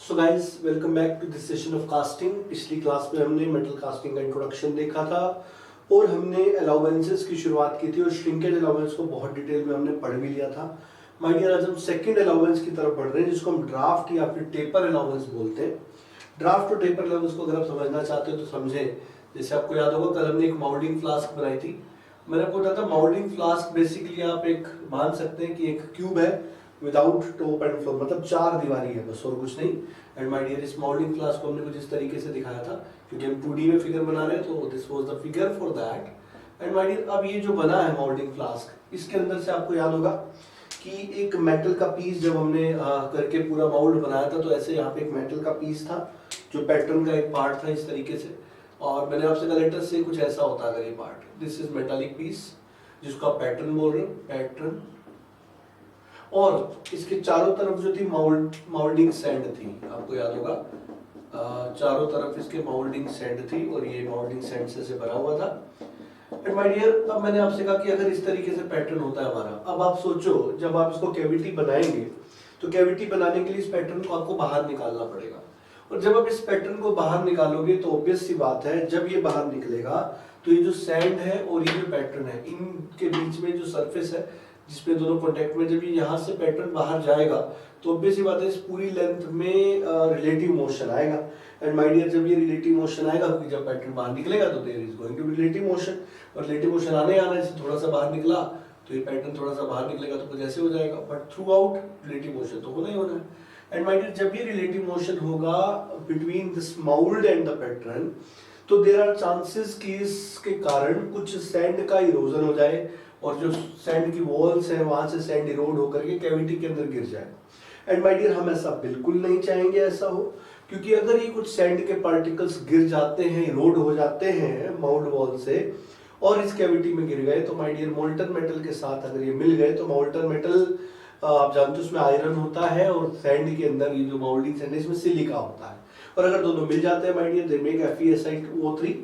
So guys welcome back to this session of casting. पिछली class में हमने metal casting का इंट्रोडक्शन देखा था और हमने अलाउंसेस की शुरुआत की थी और श्रिंकेज अलाउंस को बहुत डिटेल में हमने पढ़ भी लिया था। माय डियर, आज हम सेकंड अलाउंस की तरफ बढ़ रहे हैं जिसको हम ड्राफ्ट या फिर टेपर अलाउंस बोलते हैं। ड्राफ्ट और टेपर अलाउंस को अगर आप समझना चाहते हो तो समझें। जैसे आपको याद होगा कल हमने एक माउल्डिंग फ्लास्क बनाई थी। मैंने आपको बताया था माउल्डिंग फ्लास्क बेसिकली आप एक मान सकते हैं कि एक क्यूब है विदाउट टॉप एंड फ्लोर, मतलब चार दीवारी है बस और कुछ नहीं। एंड माय डियर, इस मॉडलिंग क्लास को हमने कुछ इस तरीके से दिखाया था क्योंकि हम 2D में फिगर बना रहे हैं, तो this was the figure for that. And my dear, अब ये जो बना है मॉडलिंग फ्लास्क, इसके अंदर से आपको याद होगा कि एक मेटल का पीस जब हमने करके पूरा माउल्ड बनाया था, तो ऐसे यहाँ पे एक मेटल का पीस था जो पैटर्न का एक पार्ट था इस तरीके से। और मैंने आपसे कहा लेटर से कुछ ऐसा होता है अगर ये part, this is metallic piece जिसको आप पैटर्न बोल रहे हो, पैटर्न। और इसके चारों तरफ जो थी माउल्डिंग सैंड थी, आपको याद होगा चारों तरफ इसके माउल्डिंग सैंड थी और ये माउल्डिंग सैंड से भरा हुआ था। एंड माय डियर, अब मैंने आपसे कहा कि अगर इस तरीके से पैटर्न होता है हमारा, अब आप सोचो जब आप इसको कैविटी बनाएंगे तो कैविटी बनाने के लिए इस पैटर्न को आपको बाहर निकालना पड़ेगा। और जब आप इस पैटर्न को बाहर निकालोगे तो ऑब्वियस सी बात है, जब ये बाहर निकलेगा तो ये जो सैंड है और ये जो पैटर्न है, इनके बीच में जो सरफेस है जिसमें दोनों कॉन्टेक्ट में, जब ये यहाँ से पैटर्न बाहर जाएगा तो ऑब्वियस सी बात है इस पूरी लेंथ में रिलेटिव मोशन आएगा। एंड माय डियर, जब ये रिलेटिव मोशन आएगा, क्योंकि जब पैटर्न बाहर निकलेगा तो there is going to be relative motion, और रिलेटिव मोशन आने आना, जैसे थोड़ा सा बाहर निकला तो ये पैटर्न थोड़ा सा बाहर निकलेगा तो कुछ ऐसे हो जाएगा, but through out relative motion तो होना ही होना है। एंड माय डियर, जब ये रिलेटिव मोशन होगा between this mould and the pattern, तो देयर आर चांसेस कि इसके कारण कुछ सैंड का इरोजन हो जाए और जो सैंड की वॉल्स है वहां से सैंड इरोड होकर के कैविटी के अंदर गिर जाए। एंड माय डियर, हम ऐसा बिल्कुल नहीं चाहेंगे ऐसा हो, क्योंकि अगर ये कुछ सैंड के पार्टिकल्स गिर जाते हैं, इरोड हो जाते हैं माउल्ड वॉल से और इस कैविटी में गिर गए, तो माय डियर मोल्टन मेटल के साथ अगर ये मिल गए, तो मोल्टन मेटल आप जानते हो उसमें आयरन होता है और सैंड के अंदर ये जो माउल्डिंग सैंड है इसमें सिलिका होता है, और अगर दोनों मिल जाते हैं my dear they make FeSi2O3।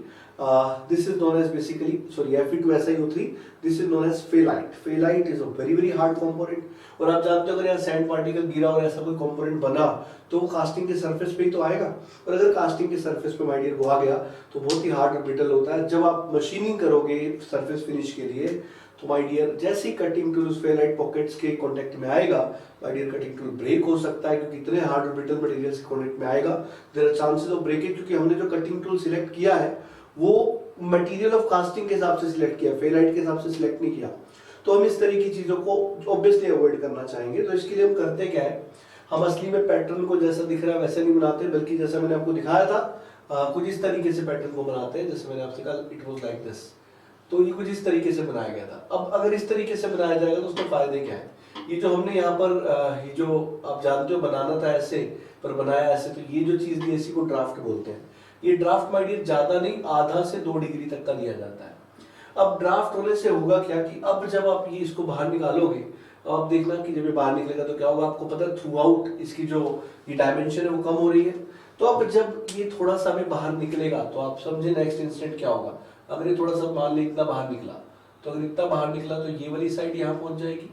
This is known as basically, sorry, Fe2Si2O3, this is known as phalite. Phalite is a very hard component, और आप जानते हो अगर यहाँ सैंड पार्टिकल गिरा और ऐसा कोई कंपोनेंट बना तो वो कास्टिंग के सरफेस पे ही तो आएगा, और अगर कास्टिंग के सरफेस पे माय डियर वो आ गया तो बहुत ही हार्ड और ब्रिटल होता है। जब आप मशीनिंग करोगे सरफेस फिनिश के लिए तो माय डियर जैसे ही कटिंग टूल उस फेलाइट पॉकेट्स के कांटेक्ट में आएगा, my dear cutting tool break हो सकता है, क्योंकि इतने हार्ड और ब्रिटल मटेरियल्स के कांटेक्ट में आएगा, there are chances of breakage, क्योंकि हमने जो कटिंग टूल सिलेक्ट किया है वो मटेरियल ऑफ कास्टिंग के हिसाब से सिलेक्ट किया, फेलाइट के हिसाब से सिलेक्ट नहीं किया। तो हम इस तरह की चीजों को ऑब्वियसली अवॉइड करना चाहेंगे। तो इसके लिए हम करते क्या है, हम असली में पैटर्न को जैसा दिख रहा है वैसे नहीं बनाते, बल्कि जैसा मैंने आपको दिखाया था कुछ इस तरीके से पैटर्न को बनाते हैं। जैसे मैंने आपसे कहा इट वाज लाइक दिस, तो ये कुछ इस तरीके से बनाया गया था। अब अगर इस तरीके से बनाया जाएगा तो उसके फायदे क्या है, ये जो हमने यहाँ पर ये जो आप जानते हो बनाना था ऐसे पर बनाया ऐसे, तो ये जो चीज दी इसी को ड्राफ्ट बोलते हैं। ये ड्राफ्ट माय डियर ज्यादा नहीं, आधा से 2 डिग्री तक का दिया जाता है। अब ड्राफ्ट होने से होगा क्या कि अब जब आप ये इसको बाहर निकालोगे तो आप देखना कि जब ये बाहर निकलेगा तो क्या होगा, आपको पता है थ्रू आउट इसकी जो ये डायमेंशन है वो कम हो रही है। तो अब जब ये थोड़ा सा भी बाहर निकलेगा तो आप समझे नेक्स्ट इंस्टेंट क्या होगा, अगर ये थोड़ा सा मान ली इतना बाहर निकला, तो अगर इतना बाहर निकला तो ये वाली साइड यहाँ पहुंच जाएगी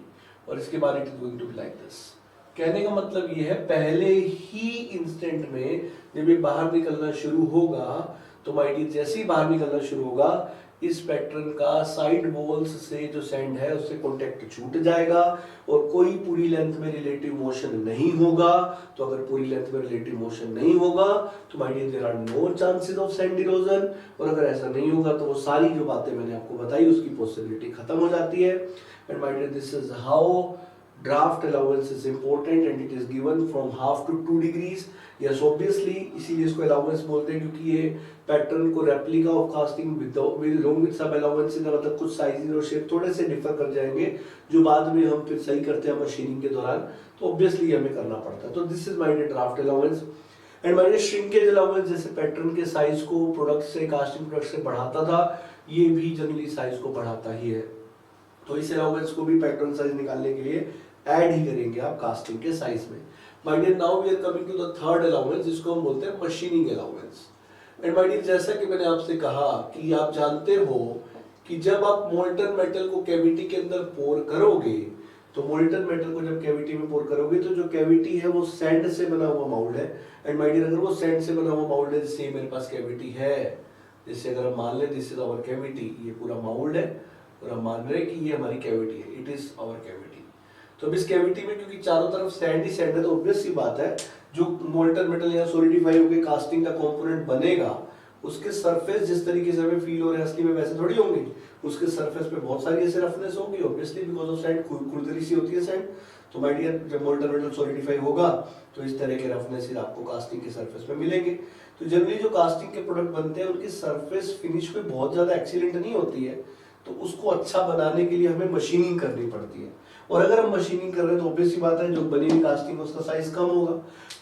और इसके बाद it is going to be like this. कहने का मतलब ये है पहले ही इंस्टेंट में जब ये बाहर निकलना शुरू होगा तो माय डियर जैसे ही बाहर निकलना शुरू होगा इस पैटर्न का साइड वॉल्स से जो सैंड है उससे कांटेक्ट छूट जाएगा और कोई पूरी लेंथ में रिलेटिव मोशन नहीं होगा। तो अगर पूरी लेंथ में रिलेटिव मोशन नहीं होगा तो my dear there are no chances of sand erosion, और अगर ऐसा नहीं होगा तो वो सारी जो बातें मैंने आपको बताई उसकी पॉसिबिलिटी खत्म हो जाती है। And my dear this is how draft allowance is important and it is given from 1/2 to 2 degrees. Yes obviously इसीलिए इसको अलाउंस बोलते हैं, क्योंकि ये पैटर्न को रेप्लिका ऑफ कास्टिंग विद सब अलाउंसेस, मतलब कुछ साइजेस और शेप थोड़े से डिफर कर जाएंगे जो बाद में हम फिर सही करते हैं मशीनिंग के दौरान, तो ऑब्वियसली हमें करना पड़ता है। तो this is my draft allowance. And my shrinkage allowance जैसे पैटर्न के साइज को प्रोडक्ट से कास्टिंग प्रोडक्ट से बढ़ाता था, ये भी जनरली साइज को बढ़ाता ही है। तो इस अलाउंस को भी पैटर्न साइज निकालने के लिए ऐड ही करेंगे आप कास्टिंग के साइज में। My dear now we are coming to the third allowance जिसको हम बोलते हैं machining allowance. And my dear जैसा कि मैंने आपसे कहा कि आप जानते हो कि जब आप मोल्टन मेटल को कैविटी के अंदर पोर करोगे तो मोल्टन मेटल को जब कैविटी में पोर करोगे तो जो कैविटी है वो सैंड से बना हुआ माउल्ड है। एंड माय डियर, अगर वो सैंड से बना हुआ माउल्ड है, जिससे मेरे पास कैविटी है, जिससे अगर हम मान लें दिस इज आवर कैविटी, ये पूरा माउल्ड है और हम मान रहे हैं कि ये हमारी कैविटी है, इट इज आवर कैविटी। तो अब इस कैविटी में क्योंकि चारों तरफ सैंड ही सैंड है, तो ऑब्वियस सी बात है जो मोल्टन मेटल या सॉलिडिफाई होकर कास्टिंग का कंपोनेंट बनेगा, उसके सरफेस जिस तरीके से हमें फील हो रहा है असली में वैसे थोड़ी होंगे। उसके सरफेस पे बहुत सारी ऐसे रफनेस होगी, ऑब्वियसली बिकॉज ऑफ सैंड, खुरदरी सी होती है सैंड। तो माय डियर, जब मोल्टन मेटल सॉलिडिफाई होगा तो इस तरह के रफनेस आपको कास्टिंग के सरफेस पे मिलेंगे। तो जनरली जो कास्टिंग के प्रोडक्ट बनते हैं उनकी सरफेस फिनिश कोई बहुत ज्यादा एक्सीलेंट नहीं होती है, तो उसको अच्छा बनाने के लिए हमें मशीनिंग करनी पड़ती है। और अगर हम मशीनिंग कर रहे हैं तो ऑब्वियस सी बात है जो बनी हुई कास्टिंग उसका साइज कम होगा।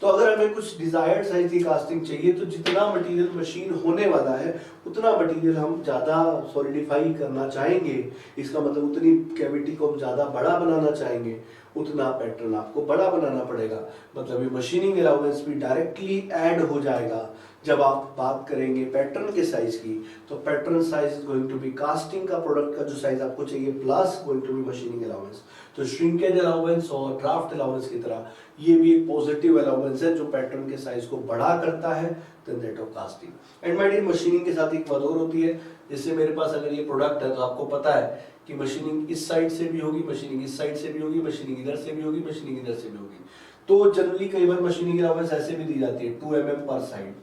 तो अगर हमें कुछ डिजायर्ड साइज की कास्टिंग चाहिए तो जितना मटेरियल मशीन होने वाला है उतना मटेरियल हम ज्यादा सॉलिडिफाई करना चाहेंगे, इसका मतलब उतनी कैविटी को हम ज्यादा बड़ा बनाना चाहेंगे, उतना पैटर्न आपको बड़ा बनाना पड़ेगा। मतलब ये मशीनिंग अलाउंस भी डायरेक्टली ऐड हो जाएगा। जब आप बात करेंगे पैटर्न के साइज की, तो pattern size is going to be casting का प्रोडक्ट का जो साइज आपको चाहिए plus going to be machining allowance. तो श्रिंकेज अलाउंस और ड्राफ्ट अलाउंस की तरह ये भी एक पॉजिटिव अलाउंस है जो पैटर्न के साइज को बड़ा करता है then that of casting. And my dear, machining के साथ एक बात और होती है, जैसे मेरे पास अगर ये प्रोडक्ट है तो आपको पता है कि मशीनिंग इस साइड से भी होगी, मशीनिंग इस साइड से भी होगी, मशीनिंग इधर से भी होगी, मशीनिंग इधर से भी होगी। तो जनरली कई बार मशीनिंग अलाउंस ऐसे भी दी जाती है 2 mm पर साइड।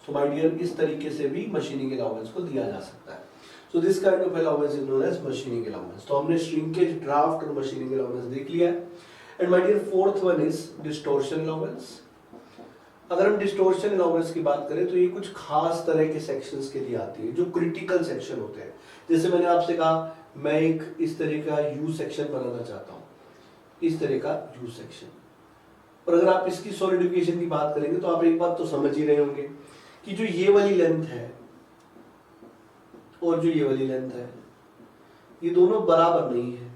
सो माय डियर, इस तरीके से भी मशीनिंग अलाउंस को दिया जा सकता है। So this kind of allowance is known as machining allowance. तो हमने श्रिंकेज, ड्राफ्ट और मशीनिंग अलाउंस देख लिया है। And my dear, fourth one is distortion allowance. अगर हम डिस्टॉर्शन अलाउंस की बात करें तो ये कुछ खास तरह के सेक्शंस के लिए आती है जो क्रिटिकल सेक्शन होते हैं। जैसे मैंने आपसे कहा मैं एक इस तरह का यू सेक्शन बनाना चाहता हूँ, इस तरह का यू सेक्शन, और अगर आप इसकी सॉलिडिफिकेशन की बात करेंगे तो आप एक बात तो समझ ही रहे होंगे कि जो ये वाली लेंथ है और जो ये वाली लेंथ है ये दोनों बराबर नहीं है।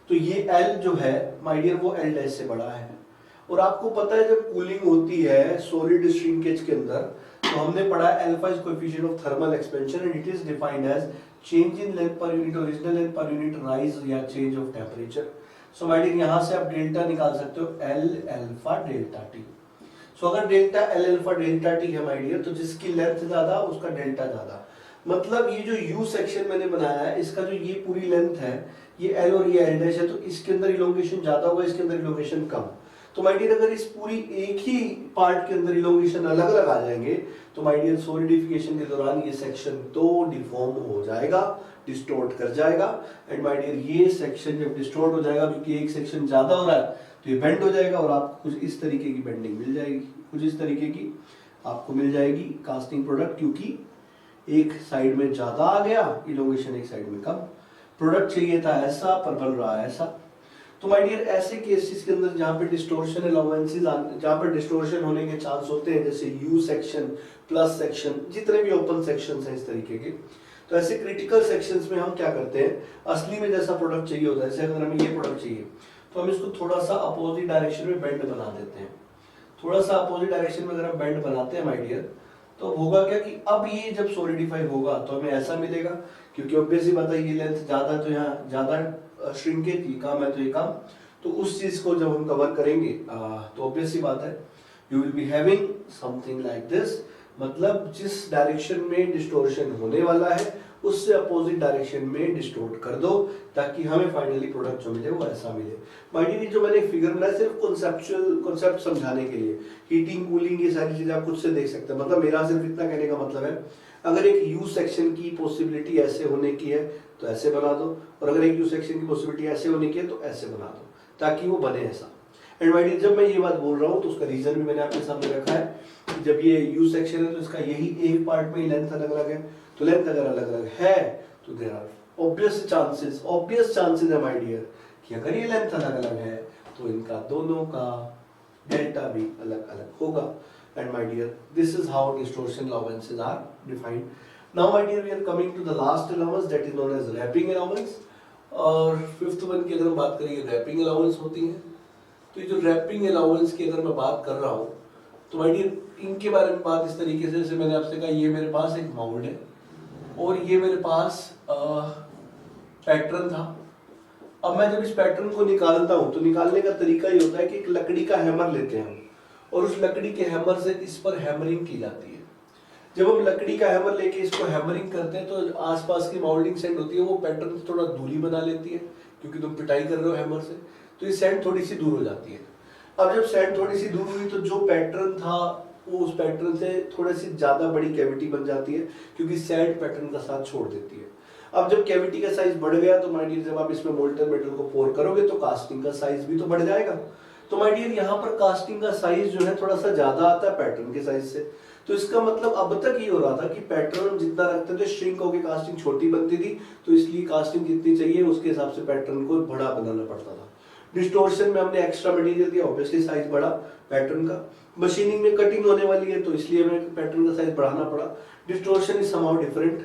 तो ये L जो है माय डियर वो L डैश से बड़ा है। और आपको पता है जब कूलिंग होती है सॉलिड श्रिंकेज के अंदर तो हमने पढ़ा है alpha is coefficient of thermal expansion and it is defined as change in length per unit, original length per unit, rise या change of temperature. So my dear, यहां से आप डेल्टा निकाल सकते हो L alpha delta T. So अगर delta L alpha delta T है my dear, तो जिसकी लेंथ ज्यादा उसका डेल्टा ज्यादा। मतलब ये जो यू सेक्शन मैंने बनाया है इसका जो ये पूरी लेंथ है ये L और ये L डैश है, तो इसके अंदर इलोंगेशन ज्यादा होगा, इसके अंदर इलोंगेशन कम। तो माय डियर, अगर इस पूरी एक ही पार्ट के अंदर इलोंगेशन अलग अलग आ जाएंगे तो माय डियर सॉलिडिफिकेशन के दौरान ये सेक्शन तो डिफॉर्म हो जाएगा, डिस्टॉर्ट कर जाएगा। एंड माय डियर, ये सेक्शन जब डिस्टॉर्ट हो जाएगा क्योंकि एक सेक्शन ज्यादा हो रहा है तो ये बेंड हो जाएगा और आपको कुछ इस तरीके की बेंडिंग मिल जाएगी, कुछ इस तरीके की आपको मिल जाएगी कास्टिंग प्रोडक्ट, क्योंकि एक साइड में ज्यादा आ गया इलोंगेशन, एक साइड में कम। प्रोडक्ट चाहिए था ऐसा पर बन रहा है ऐसा। तो माय डियर, ऐसे केसेस के अंदर जहां पे डिस्टॉर्शन अलाउंसेस, जहां पर डिस्टॉर्शन होने के चांस होते हैं, जैसे यू सेक्शन, प्लस सेक्शन, जितने भी ओपन सेक्शंस हैं इस तरीके के, तो ऐसे क्रिटिकल सेक्शंस में हम क्या करते हैं, असली में जैसा प्रोडक्ट चाहिए होता है, जैसे अगर हमें ये प्रोडक्ट चाहिए तो हम इसको थोड़ा सा अपोजिट डायरेक्शन में बेंड बना देते हैं। थोड़ा सा अपोजिट डायरेक्शन में अगर हम बेंड बनाते हैं माय डियर, तो होगा क्या कि अब ये जब सॉलिडिफाई होगा तो हमें ऐसा मिलेगा, क्योंकि ऑब्वियसली बात है ये लेंथ ज्यादा, तो यहाँ ज्यादा श्रिंकेज, ये कम है तो ये कम। तो उस चीज को जब हम कवर करेंगे तो ऑब्वियसली बात है you will be having something like this. मतलब जिस डायरेक्शन में डिस्टॉर्शन होने वाला है उससे अपोजिट डायरेक्शन में डिस्टोर्ट कर दो ताकि हमें फाइनली प्रोडक्ट जो मिले वो ऐसा मिले। माइंड यू, जो मैंने फिगर बनाया सिर्फ कॉन्सेप्चुअल कॉन्सेप्ट समझाने के लिए, हीटिंग कूलिंग ये सारी चीजें आप खुद से देख सकते हैं। मतलब मेरा सिर्फ इतना कहने का मतलब है, अगर एक यू सेक्शन की पॉसिबिलिटी ऐसे होने की है तो ऐसे बना दो, और अगर एक यू सेक्शन की पॉसिबिलिटी ऐसे होने की है तो ऐसे बना दो ताकि वो बने ऐसा। एंड माइंड यू, जब मैं ये बात बोल रहा हूँ तो उसका रीजन भी मैंने आपके सामने रखा है कि जब ये यू सेक्शन है तो इसका यही एक पार्ट में ही लेंथ अलग अलग है, तो लेंथ अगर अलग अलग है तो देयर आर ऑब्वियस चांसेस है माय डियर कि अगर ये लेंथ अलग अलग है तो इनका दोनों का डेल्टा भी अलग अलग होगा। And my dear, this is how distortion allowances are defined. Now my dear, we are coming to the last allowance that is known as rapping allowance. और फिफ्थ वन की अगर हम बात करें, रैपिंग अलाउंस होती है। तो ये जो रैपिंग अलाउंस की अगर मैं बात कर रहा हूँ तो माय डियर, इनके बारे में बात इस तरीके से, जैसे मैंने आपसे कहा ये मेरे पास एक माउल्ड है और ये मेरे पास पैटर्न था। अब मैं जब इस पैटर्न को निकालता हूं तो निकालने का तरीका ये होता है कि एक लकड़ी का हैमर लेते हैं हम, और उस लकड़ी के हैमर से इस पर हैमरिंग की जाती है। जब हम लकड़ी का हैमर लेके इसको हैमरिंग करते हैं तो आसपास की माउल्डिंग सैंड होती है वो पैटर्न से थोड़ा दूरी बना लेती है, क्योंकि तुम पिटाई कर रहे हो हैमर से, तो ये सैंड थोड़ी सी दूर हो जाती है। अब जब सैंड थोड़ी सी दूर हुई तो जो पैटर्न था वो उस पैटर्न से थोड़ी सी ज्यादा बड़ी कैविटी बन जाती है, क्योंकि सैंड पैटर्न का साथ छोड़ देती है। अब जब कैविटी का साइज बढ़ गया तो माय डियर जब आप इसमें मोल्टन मेटल को पोर करोगे तो कास्टिंग का साइज भी तो बढ़ जाएगा। तो माय डियर यहाँ पर कास्टिंग का साइज जो है थोड़ा सा ज्यादा आता है पैटर्न के साइज से। तो इसका मतलब अब तक ये हो रहा था कि पैटर्न जितना रखते थे श्रिंक होकर कास्टिंग छोटी बनती थी, तो इसलिए कास्टिंग जितनी चाहिए उसके हिसाब से पैटर्न को बड़ा बनाना पड़ता था। डिस्टोर्शन में हमने एक्स्ट्रा मटेरियल दिया, ऑब्वियसली साइज बढ़ा पैटर्न का। मशीनिंग में कटिंग होने वाली है तो इसलिए हमें पैटर्न का साइज बढ़ाना पड़ा। Distortion is somehow different,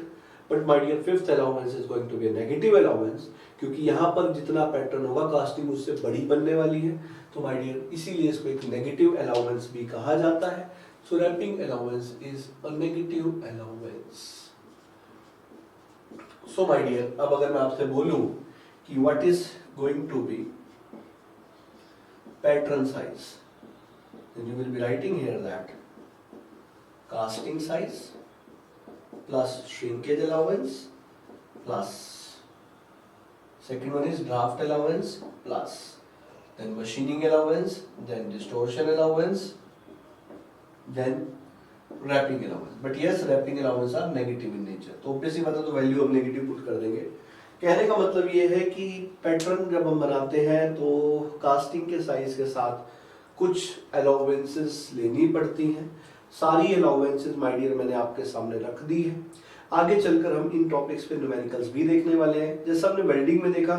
but my dear fifth allowance is going to be negative allowance, क्योंकि यहाँ पर जितना पैटर्न होगा कास्टिंग उससे बड़ी बनने वाली है। तो माय डियर इसीलिए इसको एक नेगेटिव अलाउंस भी कहा जाता है। So rapping allowance is a negative allowance. So my dear अब अगर मैं आपसे बोलूं कि what is going to be pattern size, then you will be writing here that casting size plus shrinkage allowance plus second one is draft allowance plus then machining allowance, then distortion allowance, then wrapping allowance. But yes, wrapping allowance are negative in nature, तो obviously मतलब तो value हम negative put कर देंगे। कहने का मतलब ये है कि पैटर्न जब हम बनाते हैं तो कास्टिंग के साइज के साथ कुछ अलाउंसेस लेनी पड़ती हैं। सारी अलाउंसेस माय डियर मैंने आपके सामने रख दी है। आगे चलकर हम इन टॉपिक्स पे न्यूमेरिकल्स भी देखने वाले हैं। जैसे हमने वेल्डिंग में देखा,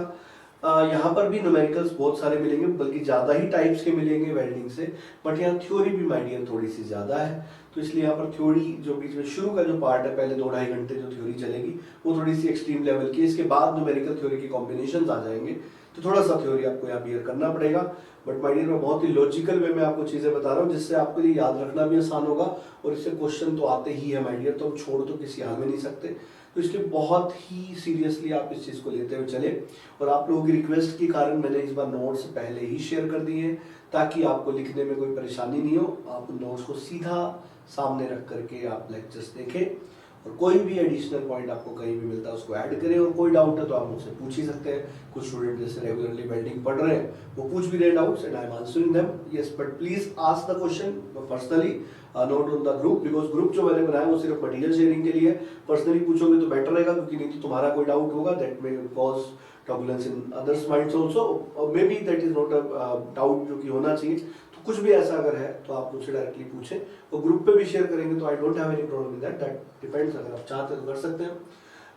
यहाँ पर भी न्यूमेरिकल्स बहुत सारे मिलेंगे, बल्कि ज़्यादा ही टाइप्स के मिलेंगे वेल्डिंग से, बट यहाँ थ्योरी भी माय डियर थोड़ी सी ज़्यादा है। तो इसलिए यहाँ पर थ्योरी जो बीच में शुरू का जो पार्ट है, पहले 2-2.5 घंटे जो थ्योरी चलेगी वो थोड़ी सी एक्सट्रीम लेवल की, इसके बाद न्यूमेरिकल थ्योरी की कॉम्बिनेशंस आ जाएंगे, तो थोड़ा सा थ्योरी आपको यहाँ बियर करना पड़ेगा। बट माय डियर मैं बहुत ही लॉजिकल वे में आपको चीज़ें बता रहा हूँ जिससे आपके लिए याद रखना भी आसान होगा, और इससे क्वेश्चन तो आते ही है माय डियर, तो हम छोड़ तो किसी हाल में नहीं सकते। तो इसलिए बहुत ही सीरियसली आप इस चीज़ को लेते हुए चले, और आप लोगों की रिक्वेस्ट के कारण मैंने इस बार नोट्स पहले ही शेयर कर दिए हैं ताकि आपको लिखने में कोई परेशानी नहीं हो। आप नोट्स को सीधा सामने रख करके आप लेक्चर्स देखें, और कोई भी एडिशनल पॉइंट आपको कहीं भी मिलता है उसको ऐड करें, और कोई डाउट है तो आप मुझसे पूछ ही सकते हैं। कुछ स्टूडेंट जैसे रेगुलरली वेल्डिंग पढ़ रहे हैं वो पूछ भी रहे doubts and I am answering them. Yes, but please ask the question personally, note on the group, because group जो मैंने बनाया वो सिर्फ मटेरियल शेयरिंग के लिए। पर्सनली पूछोगे तो बेटर रहेगा, क्योंकि नहीं तो तुम्हारा कोई डाउट होगा that may cause turbulence in others minds also, may be that is not a doubt जो कि होना चाहिए। तो कुछ भी ऐसा अगर है तो आप मुझसे डायरेक्टली पूछें, और ग्रुप पे भी शेयर करेंगे तो I don't have any problem with that depends, अगर आप चाहते तो कर सकते हैं।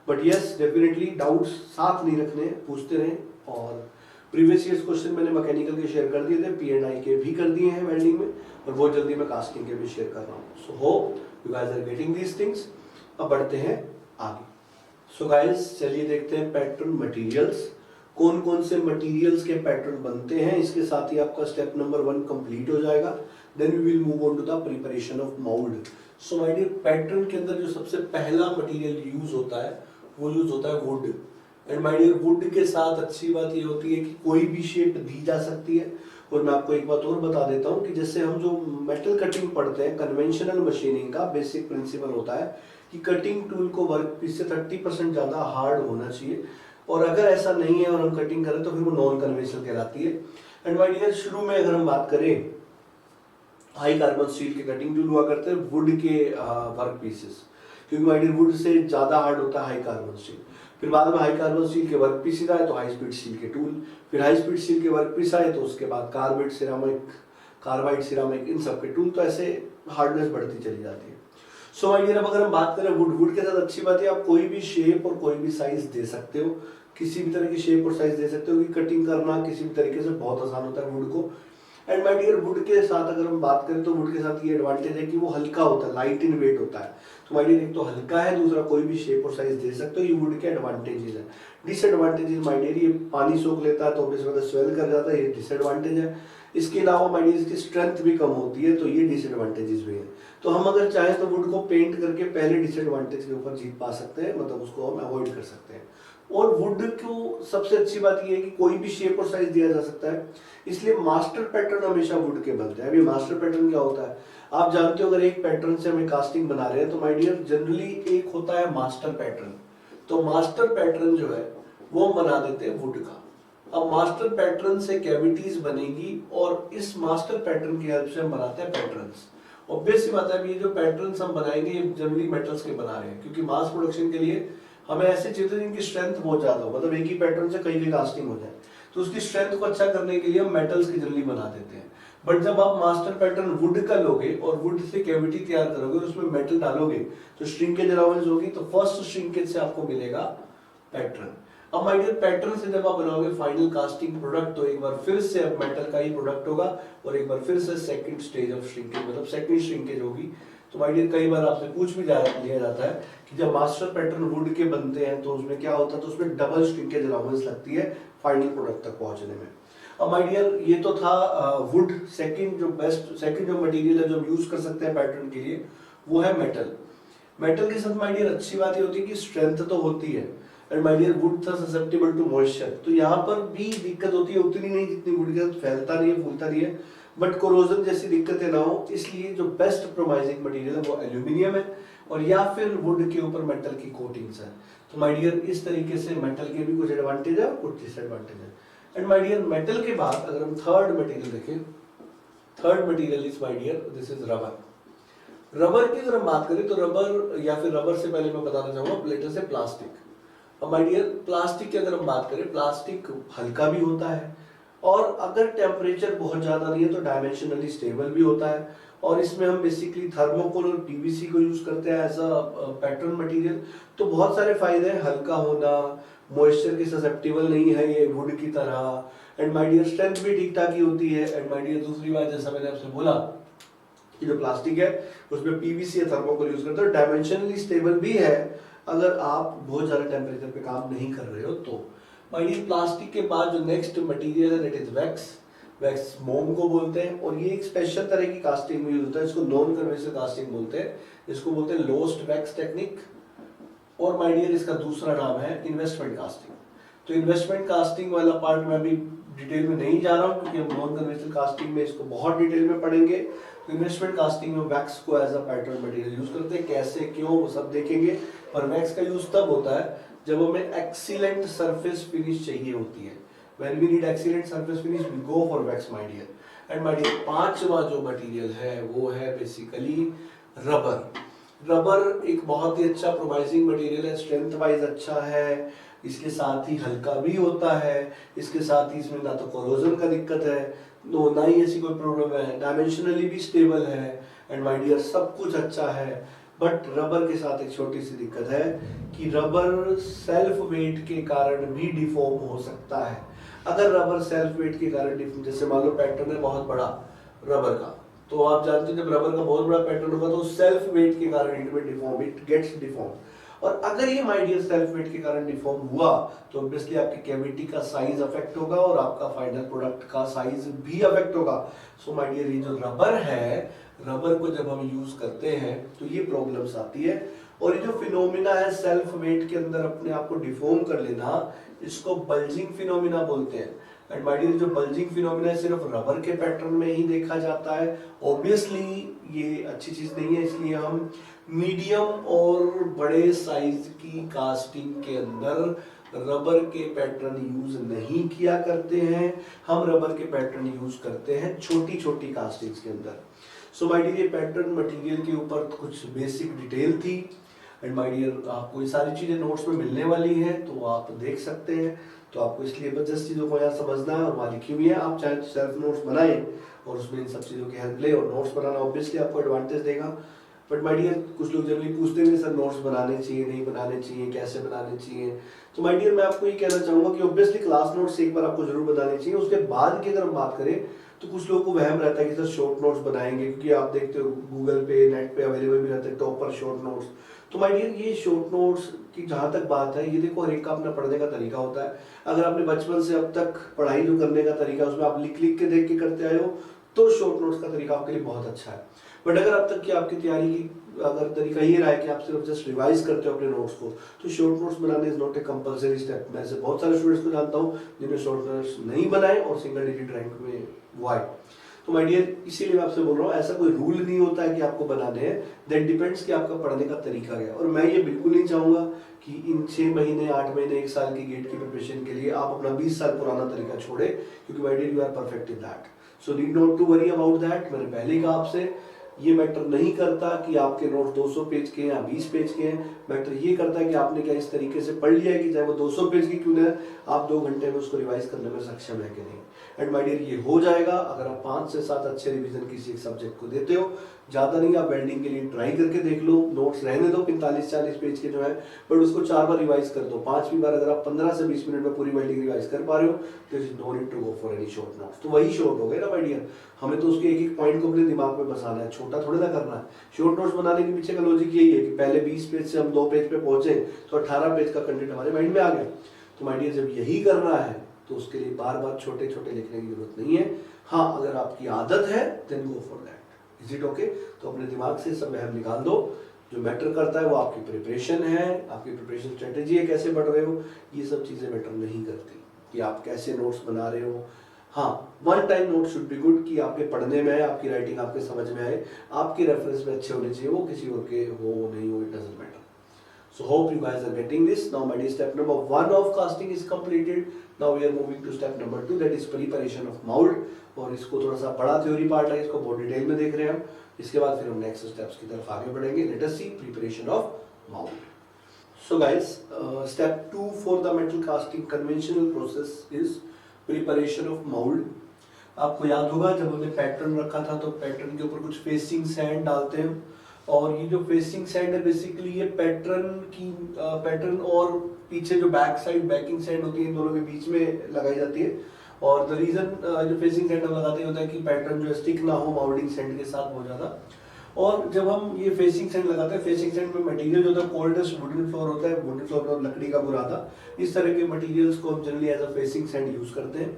बट यस, डेफिनेटली डाउट्स साथ नहीं रखने, पूछते रहें। और प्रीवियस ईयर्स क्वेश्चन मैंने मैकेनिकल के शेयर कर दिए थे, P&I के भी कर दिए हैं वेल्डिंग में, और बहुत जल्दी मैं कास्टिंग के भी शेयर कर रहा हूँ। So hope you guys are getting these things. अब बढ़ते हैं आगे। सो गाइस चलिए देखते हैं पैटर्न मटेरियल्स, कौन कौन से मटेरियल्स के पैटर्न बनते हैं। इसके साथ ही आपका स्टेप नंबर 1 कंप्लीट हो जाएगा। Then we will move on to the preparation of mould. So my dear pattern के अंदर जो सबसे पहला मटेरियल यूज होता है वो यूज होता है wood. And my dear wood के साथ अच्छी बात ये होती है कि कोई भी शेप दी जा सकती है। और मैं आपको एक बात और बता देता हूँ कि जैसे हम जो मेटल कटिंग पढ़ते हैं, कन्वेंशनल मशीनिंग का बेसिक प्रिंसिपल होता है कि कटिंग टूल को वर्क पीस से 30% ज्यादा हार्ड होना चाहिए, और अगर ऐसा नहीं है और हम कटिंग करें तो फिर वो नॉन कन्वेंशनल कहलाती है। एंड माय डियर शुरू में अगर हम बात करें, हाई कार्बन स्टील के कटिंग टूल हुआ करते हैं वुड के वर्क पीसेस, क्योंकि माय डियर वुड से ज्यादा हार्ड होता है हाई कार्बन स्टील। फिर बाद में हाई कार्बन स्टील के वर्क पीस आए तो हाई स्पीड स्टील के टूल, फिर हाई स्पीड स्टील के वर्क पीस आए तो उसके बाद कार्बाइड सिरामिक इन सब के टूल। तो ऐसे हार्डनेस बढ़ती चली जाती है। सो माय डियर अब अगर हम बात करें वुड के साथ अच्छी बात है आप कोई भी शेप और कोई भी साइज दे सकते हो, किसी भी तरह की शेप और साइज दे सकते हो, कि कटिंग करना किसी भी तरीके से बहुत आसान होता है वुड को। एंड माय डियर वुड के साथ अगर हम बात करें तो वुड के साथ ये एडवांटेज है कि वो हल्का होता है, लाइट इन वेट होता है। तो माय डियर एक तो हल्का है, दूसरा कोई भी शेप और साइज दे सकते हो, ये वुड के एडवांटेजेस है। डिसएडवांटेजेस माय डियर ये पानी सोख लेता है तो इसमें स्वेल कर जाता है, ये डिसएडवांटेज है। इसके अलावा माय डियर इसकी स्ट्रेंथ भी कम होती है, तो ये डिसएडवांटेजेस भी है। तो हम अगर चाहें तो वुड को पेंट करके पहले डिसएडवांटेज के ऊपर जीत पा सकते हैं, मतलब उसको हम अवॉइड कर सकते हैं। और वुड को सबसे अच्छी बात यह है कि कोई भी शेप और साइज दिया जा सकता है, इसलिए मास्टर पैटर्न हमेशा वुड के बनते हैं। अभी मास्टर पैटर्न क्या होता है आप जानते हो, अगर एक पैटर्न से हमें कास्टिंग बना रहे हैं तो माय डियर जनरली एक होता है मास्टर पैटर्न, तो मास्टर पैटर्न जो है वो हम बना देते हैं वुड का। अब मास्टर पैटर्न से कैविटीज बनेगी और इस मास्टर पैटर्न की हेल्प से हम बनाते हैं पैटर्न्स। ऑब्वियस सी बात है ये जो पैटर्न्स हम बनाएंगे ये जनरली मेटल्स के बना रहे हैं, क्योंकि मास प्रोडक्शन के लिए हमें ऐसे चाहिए जिनकी स्ट्रेंथ बहुत ज्यादा हो, मतलब एक ही पैटर्न से कई कास्टिंग हो जाए, तो उसकी स्ट्रेंथ को अच्छा करने के लिए हम मेटल्स की जनरली बना देते हैं। बट जब आप मास्टर पैटर्न वुड का लोगे और वुड से कैविटी तैयार करोगे और उसमें मेटल डालोगे तो श्रिंकेज अलाउंस होगी, तो फर्स्ट श्रिंकेज से आपको मिलेगा पैटर्न। अब माय डियर पैटर्न से जब आप बनाओगे फाइनल कास्टिंग प्रोडक्ट, तो एक बार फिर से अब मेटल का ही प्रोडक्ट होगा और एक बार फिर से सेकंड स्टेज ऑफ श्रिंकेज मतलब सेकंड श्रिंकेज होगी। तो माय डियर कई बार आपसे पूछ भी लिया जाता है कि जब मास्टर पैटर्न वुड के बनते हैं तो उसमें क्या होता है, तो उसमें डबल श्रिंकेज अलाउंस लगती है फाइनल प्रोडक्ट तक पहुंचने में। अब माय डियर ये तो था वुड। सेकंड जो मटेरियल है जो हम यूज कर सकते हैं पैटर्न के लिए वो है मेटल। मेटल के साथ माय डियर अच्छी बात ये होती है कि स्ट्रेंथ तो होती है, एंड माय डियर वुड था ससेप्टेबल टू मॉइस्चर, तो यहाँ पर भी दिक्कत होती है उतनी नहीं जितनी वुड के साथ, फैलता नहीं है फूलता नहीं है, बट कोरोजन जैसी दिक्कतें ना हो, इसलिए जो बेस्ट प्रोमाइजिंग मटेरियल है वो एल्यूमिनियम है और या फिर वुड के ऊपर मेटल की कोटिंग्स है। तो माय डियर इस तरीके से मेटल के भी कुछ एडवांटेज है और कुछ डिसएडवांटेज है। एंड माय डियर मेटल के बाद अगर हम थर्ड मटेरियल देखें, third material is my dear this is rubber. Rubber की अगर हम बात करें तो रबर या फिर रबर से पहले मैं बताना चाहूंगा लेटर से प्लास्टिक। अब माय डियर प्लास्टिक की अगर हम बात करें, प्लास्टिक हल्का भी होता है और अगर टेम्परेचर बहुत ज्यादा नहीं है तो डायमेंशनली स्टेबल भी होता है, और इसमें हम बेसिकली थर्मोकोल और पीवीसी को यूज करते हैं एज अ पैटर्न मटेरियल। तो बहुत सारे फायदे हैं, हल्का होना, मॉइस्चर के ससेप्टेबल नहीं है ये वुड की तरह, एंड माय डियर स्ट्रेंथ भी ठीक ठाक ही होती है। एंड माय डियर दूसरी बात जैसा मैंने आपसे बोला कि जो प्लास्टिक है उसमें पीवीसी या थर्मोकोल यूज करते हैं, डायमेंशनली स्टेबल भी है अगर आप बहुत ज्यादा टेम्परेचर पे काम नहीं कर रहे हो तो। माय डियर प्लास्टिक के बाद जो नेक्स्ट मटेरियल है दैट इज वैक्स। वैक्स मोम को बोलते हैं और ये एक स्पेशल तरह की कास्टिंग में यूज होता है, इसको नॉन कन्वेंशनल कास्टिंग बोलते हैं, इसको बोलते हैं लोस्ट वैक्स टेक्निक। और माय डियर इसका दूसरा नाम है इन्वेस्टमेंट कास्टिंग। तो इन्वेस्टमेंट कास्टिंग वाला पार्ट मैं अभी डिटेल में नहीं जा रहा हूँ क्योंकि हम नॉन कन्वेंशनल कास्टिंग में इसको बहुत डिटेल में पढ़ेंगे। तो इन्वेस्टमेंट कास्टिंग में वैक्स को as a pattern material use करते हैं, कैसे क्यों वो सब देखेंगे। पर वैक्स का यूज तब होता है जब हमें एक्सीलेंट सरफेस फिनिश चाहिए होती है। When we need excellent surface finish, we go for wax, my dear. And my dear, पांचवा जो मटेरियल है वो है बेसिकली रबर। रबर एक बहुत ही अच्छा प्रोमाइजिंग मटेरियल है, स्ट्रेंथ वाइज अच्छा है, इसके साथ ही हल्का भी होता है, इसके साथ ही इसमें ना तो कोरोजन का दिक्कत है, ना ही ऐसी कोई प्रॉब्लम है, डायमेंशनली भी स्टेबल है, एंड माय डियर सब कुछ अच्छा है। बट रबर के साथ एक छोटी सी दिक्कत है कि रबर सेल्फ वेट के कारण भी डिफॉर्म हो सकता है। अगर रबर सेल्फ वेट के कारण डिफॉर्म, जैसे मान लो पैटर्न है बहुत बड़ा रबर का, तो आप जानते हैं जब रबर का बहुत बड़ा पैटर्न होगा तो सेल्फ वेट के कारण it will deform, it gets deform. और अगर ये माय डियर सेल्फ वेट के कारण डिफॉर्म हुआ तो ऑब्वियसली आपकी कैविटी का साइज अफेक्ट होगा और आपका फाइनल प्रोडक्ट का साइज भी अफेक्ट होगा। सो माय डियर ये जो रबर है, रबर को जब हम यूज करते हैं तो ये प्रॉब्लम्स आती है। और ये जो फिनोमिना है सेल्फ वेट के अंदर अपने आप को डिफॉर्म कर लेना, इसको बल्जिंग फिनोमिना बोलते हैं। एंड माय डियर जो बल्जिंग फिनोमिना है सिर्फ रबर के पैटर्न में ही देखा जाता है। ऑब्वियसली ये अच्छी चीज नहीं है, इसलिए हम मीडियम और बड़े साइज की कास्टिंग के अंदर रबर के पैटर्न यूज नहीं किया करते हैं। हम रबर के पैटर्न यूज करते हैं छोटी छोटी कास्टिंग्स के अंदर। सो माय डियर ये पैटर्न मटेरियल के ऊपर कुछ बेसिक डिटेल थी। एंड माय डियर आपको ये सारी चीजें नोट्स में मिलने वाली हैं तो आप देख सकते हैं। तो आपको इसलिए बस जिस चीज़ों को यहाँ समझना है और वहाँ लिखी हुई है, आप चाहे सेल्फ नोट्स बनाएं और उसमें इन सब चीज़ों की हेल्प ले। और नोट्स बनाना ऑब्वियसली आपको एडवांटेज देगा। बट माय डियर कुछ लोग जनरली पूछते हैं सर नोट्स बनाने चाहिए नहीं बनाने चाहिए, कैसे बनाने चाहिए। तो माय डियर मैं आपको ये कहना चाहूँगा कि ऑब्वियसली क्लास नोट्स एक बार आपको जरूर बनानी चाहिए। उसके बाद की अगर हम बात करें तो कुछ लोगों को वहम रहता है कि सर शॉर्ट नोट्स बनाएंगे, क्योंकि आप देखते हो गूगल पे नेट पे अवेलेबल भी रहते हैं टॉपर शॉर्ट नोट्स। तो माय डियर ये शॉर्ट नोट्स की जहाँ तक बात है, ये देखो हर एक का अपना पढ़ने का तरीका होता है। अगर आपने बचपन से अब तक पढ़ाई जो करने का तरीका उसमें आप लिख लिख के देख के करते आए हो तो शॉर्ट नोट्स का तरीका आपके लिए बहुत अच्छा है। बट अगर अब तक की आपकी तैयारी की अगर तरीका ये रहा है कि आप सिर्फ जस्ट रिवाइज करते हो अपने नोट्स को, तो शॉर्ट नोट्स बनाने is not a compulsory step. मैं ऐसे बहुत सारे स्टूडेंट्स को जानता हूँ जिन्होंने शॉर्ट नोट्स नहीं बनाए और सिंगल डिजिट रैंक में वो आए। तो माय डियर, इसीलिए मैं आपसे बोल रहा हूँ, ऐसा कोई रूल नहीं होता है कि आपको बनाने हैं, दैट डिपेंड्स कि आपका पढ़ने का तरीका क्या है। और मैं ये बिल्कुल नहीं चाहूंगा कि इन 6 महीने 8 महीने 1 साल की गेट की प्रिपरेशन के लिए आप अपना 20 साल पुराना तरीका छोड़े, क्योंकि my dear you are perfect in that, so need not to worry about that. मैंने पहले ही कहा आपसे, ये मैटर नहीं करता कि आपके नोट 200 पेज के या 20 पेज के हैं, मैटर ये करता है कि आपने क्या इस तरीके से पढ़ लिया है कि चाहे वो 200 पेज की क्यों ना है, आप 2 घंटे में उसको रिवाइज करने में सक्षम है कि नहीं। एंड माय डियर, ये हो जाएगा अगर आप 5 से 7 अच्छे रिवीजन किसी एक सब्जेक्ट को देते हो। ज़्यादा नहीं, आप वेल्डिंग के लिए ट्राई करके देख लो, नोट्स रहने दो 45-40 पेज के जो है, बट उसको 4 बार रिवाइज कर दो। 5वीं बार अगर आप 15 से 20 मिनट में पूरी वेल्डिंग रिवाइज कर पा रहे हो, तो is no need to go for any short notes. तो वही शॉर्ट हो गए ना माय डियर, हमें तो उसके एक एक पॉइंट को अपने दिमाग में बसाना है, छोटा थोड़ा ना करना है। शॉर्ट नोट्स बनाने के पीछे का लॉजिक यही है कि पहले 20 पेज से हम 2 पेज पे पहुंचे तो 18 पेज का कंटेंट हमारे माइंड में आ गया। तो माय डियर, जब यही करना है तो उसके लिए बार बार छोटे छोटे लिखने की जरूरत नहीं है। हाँ, अगर आपकी आदत है then go for that. Is it okay? तो अपने दिमाग से सब वहम निकाल दो। जो मैटर करता है वो आपकी प्रिपरेशन है, आपकी प्रिपरेशन स्ट्रेटेजी है, कैसे पढ़ रहे हो, ये सब चीजें मैटर नहीं करती कि आप कैसे नोट्स बना रहे हो। हाँ, one time note should be good, कि आपके पढ़ने में आए, आपकी राइटिंग आपके समझ में आए, आपके रेफरेंस में अच्छे होने चाहिए, वो किसी और के हो नहीं हो, it doesn't matter. So hope you guys are getting this. Now my dear, step number 1 of casting is completed. Now we are moving to step number 2, that is preparation of mold. और इसको थोड़ा सा बड़ा theory part है, इसको बहुत detail में देख रहे हैं हम। इसके बाद फिर हम नेक्स्ट स्टेप्स की तरफ आगे बढ़ेंगे। Let us see preparation of mold. So guys, step 2 for the metal casting conventional process is preparation of mold. आपको याद होगा जब हमने पैटर्न रखा था तो पैटर्न के ऊपर कुछ फेसिंग सैंड डालते हैं, और ये जो फेसिंग सैंड है बेसिकली ये पैटर्न और पीछे जो बैक साइड बैकिंग सैंड होती है इन दोनों के बीच में लगाई जाती है। और द रीजन जो फेसिंग सैंड हम लगाते होता है कि पैटर्न जो स्टिक ना हो माउल्डिंग सैंड के साथ बहुत ज्यादा। और जब हम ये फेसिंग सैंड लगाते हैं, फेसिंग सैंड में मटेरियल जो होता है कोल्डेस्ट वुडन फ्लोर होता है, वुडन फ्लोर लकड़ी का बुरादा, इस तरह के मटेरियल्स को हम generally as a facing sand use करते हैं।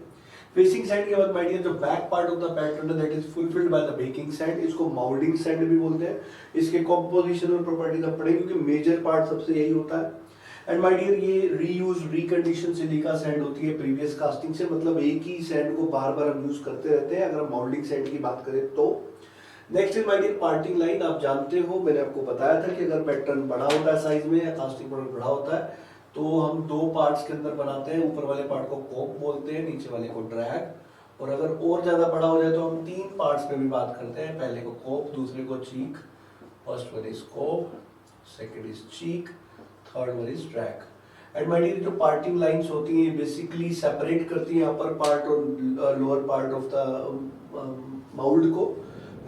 फेसिंग सैंड के बाद माय डियर जो back part of the pattern है that is fulfilled by the backing sand, इसको माउल्डिंग सैंड भी बोलते हैं। इसके कंपोजिशन और प्रॉपर्टीज हम पढ़ेंगे क्योंकि मेजर पार्ट सबसे यही होता है। एंड माय डियर, ये रीयूज रिकंडीशन सिलिका सैंड होती है प्रीवियस कास्टिंग से, मतलब एक ही सैंड को बार बार हम यूज करते रहते हैं अगर हम माउल्डिंग सैंड की बात करें तो। Next is my dear parting line. आप जानते हो, मैंने आपको बताया था कि अगर पैटर्न बड़ा होता है साइज में या कास्टिंग प्रोडक्ट बड़ा होता है तो हम 2 पार्ट्स के अंदर बनाते हैं। ऊपर वाले पार्ट को कोप बोलते हैं, नीचे वाले को ड्रैग। और अगर और ज्यादा बड़ा हो जाए तो हम 3 पार्ट्स में भी बात करते हैं, पहले को कोप, दूसरे को cheek, first one is cope, second is cheek, third one is drag. And my dear, जो पार्टिंग लाइंस होती हैं बेसिकली सेपरेट करती हैं अपर पार्ट और lower part of the mould को।